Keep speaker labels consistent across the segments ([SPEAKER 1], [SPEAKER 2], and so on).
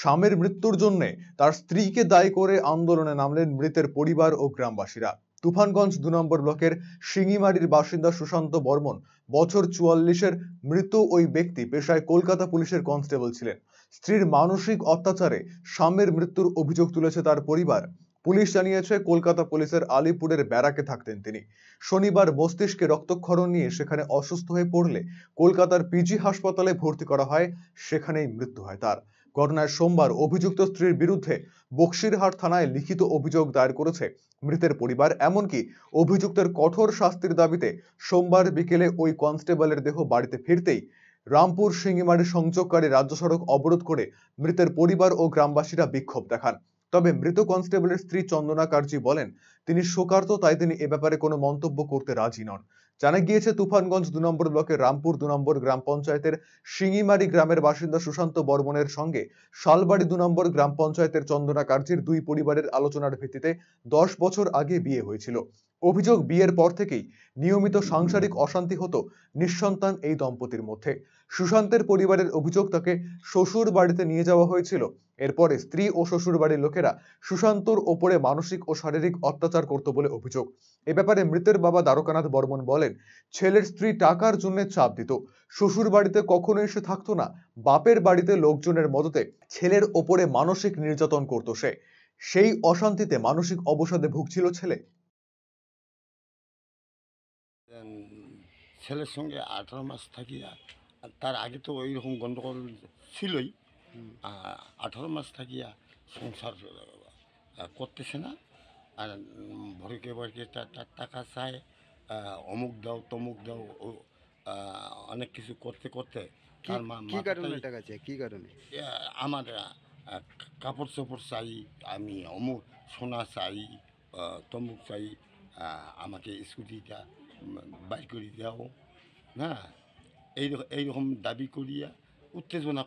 [SPEAKER 1] স্বামীর মৃত্যুর জন্য তার স্ত্রীকে দায়ী করে আন্দোলনে নামলেন মৃতের পরিবার ও গ্রামবাসীরা। তুফানগঞ্জ ২ নম্বর ব্লকের শিঙিমারির বাসিন্দা সুশান্ত বর্মন বছর ৪৪-এর মৃত ওই ব্যক্তি পেশায় কলকাতা পুলিশের কনস্টেবল ছিলেন। স্ত্রীর মানসিক অত্যাচারে স্বামীর মৃত্যুর অভিযোগ তুলেছে তার পরিবার। পুলিশ জানিয়েছে, কলকাতা পুলিশের আলিপুরের ব্যারাকে থাকতেন তিনি। শনিবার মস্তিষ্কে রক্তক্ষরণ নিয়ে সেখানে অসুস্থ হয়ে পড়লে কলকাতার পিজি হাসপাতালে ভর্তি করা হয়, সেখানেই মৃত্যু হয় তার। ঘটনায় সোমবার অভিযুক্ত স্ত্রীর বিরুদ্ধে বক্সিরহাট থানায় লিখিত অভিযোগ দায়ের করেছে মৃতের পরিবার। এমনকি অভিযুক্তের কঠোর শাস্তির দাবিতে সোমবার বিকেলে ওই কনস্টেবলের দেহ বাড়িতে ফিরতেই রামপুর শিঙিমারি সংযোগকারী রাজ্য সড়ক অবরোধ করে মৃতের পরিবার ও গ্রামবাসীরা বিক্ষোভ দেখান। তবে মৃত কনস্টেবলের স্ত্রী চন্দনা কার্জি বলেন, তিনি শোকার্ত, তাই তিনি এ ব্যাপারে কোনো মন্তব্য করতে রাজি নন। জানা গিয়েছে, তুফানগঞ্জ ২ নম্বর ব্লকের রামপুর ২ নম্বর গ্রাম পঞ্চায়েতের শিঙিমারি গ্রামের বাসিন্দা সুশান্ত বর্মনের সঙ্গে শালবাড়ি ২ নম্বর গ্রাম পঞ্চায়েতের চন্দনা কার্জির দুই পরিবারের আলোচনার ভিত্তিতে ১০ বছর আগে বিয়ে হয়েছিল। অভিযোগ, বিয়ের পর থেকেই নিয়মিত সাংসারিক অশান্তি হতো নিঃসন্তান এই দম্পতির মধ্যে। সুশান্তের পরিবারের অভিযোগ, তাকে শ্বশুর বাড়িতে নিয়ে যাওয়া হয়েছিল। এরপরে স্ত্রী ও শ্বশুর বাড়ির লোকেরা সুশান্তর ওপরে মানসিক ও শারীরিক অত্যাচার করত বলে অভিযোগ। এ ব্যাপারে মৃতের বাবা দ্বারকানাথ বর্মন বলেন, ছেলের স্ত্রী টাকার জন্য চাপ দিত। শ্বশুর বাড়িতে কখনোই সে থাকতো না। বাপের বাড়িতে লোকজনের মদতে ছেলের ওপরে মানসিক নির্যাতন করত সে। সেই অশান্তিতে মানসিক অবসাদে ভুগছিল ছেলে।
[SPEAKER 2] ছেলের সঙ্গে 18 মাস থাকিয়া, তার আগে তো ওই রকম গণ্ডগোল ছিলই। 18 মাস থাকিয়া সংসার করতেছে না। আর ভরকে ভরকে টাকা চায়, অমুক দাও তমুক দাও, অনেক কিছু করতে করতে তার
[SPEAKER 3] কি কারণে টাকা চাই, কি কারণে?
[SPEAKER 2] আমার কাপড় চোপড় চাই, আমি অমুক সোনা চাই, তমুক চাই, আমাকে স্কুটিটা বাই করে দাও, না এইরকম দাবি করিয়া উত্তেজনা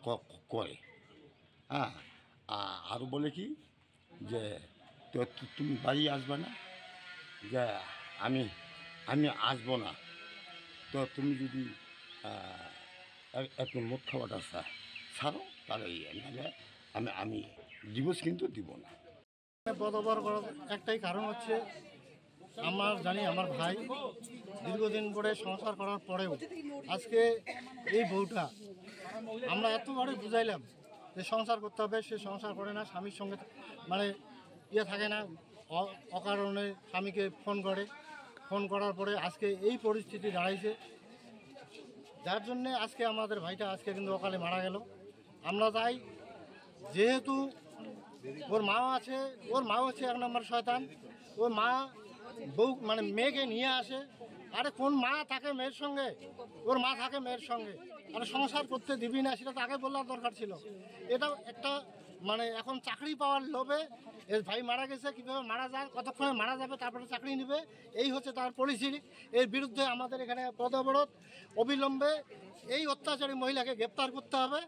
[SPEAKER 2] করে। হ্যাঁ, আরও বলে কি যে তুমি বাড়ি আসবে না, যে আমি আসবো না, তো তুমি যদি একটু মদ খাওয়াটা ছাড়ো তাহলে আমি ডিভোর্স কিন্তু দিব না।
[SPEAKER 4] বদবার করার একটাই কারণ হচ্ছে, জানি আমার ভাই দীর্ঘদিন পরে সংসার করার পরেও আজকে এই বউটা আমরা এতবারে বুঝাইলাম যে সংসার করতে হবে, সে সংসার করে না, স্বামীর সঙ্গে মানে থাকে না, অকারণে স্বামীকে ফোন করার পরে আজকে এই পরিস্থিতি দাঁড়াইছে, যার জন্যে আজকে আমাদের ভাইটা আজকে কিন্তু অকালে মারা গেল। আমরা চাই, যেহেতু ওর মা হচ্ছে 1 নম্বর শয়তান। ওর মা বউ মানে মেয়েকে নিয়ে আসে, আরে কোন মা থাকে মেয়ের সঙ্গে? ওর মা থাকে মেয়ের সঙ্গে, আরে সংসার করতে দিবি না, সেটা তো আগে বলার দরকার ছিল। এটা একটা মানে এখন চাকরি পাওয়ার লোভে এর ভাই মারা গেছে, কীভাবে মারা যায়, কতক্ষণে মারা যাবে, তারপরে চাকরি নেবে, এই হচ্ছে তার পলিসি। এর বিরুদ্ধে আমাদের এখানে পদ অবরোধ, অবিলম্বে এই অত্যাচারী মহিলাকে গ্রেপ্তার করতে হবে।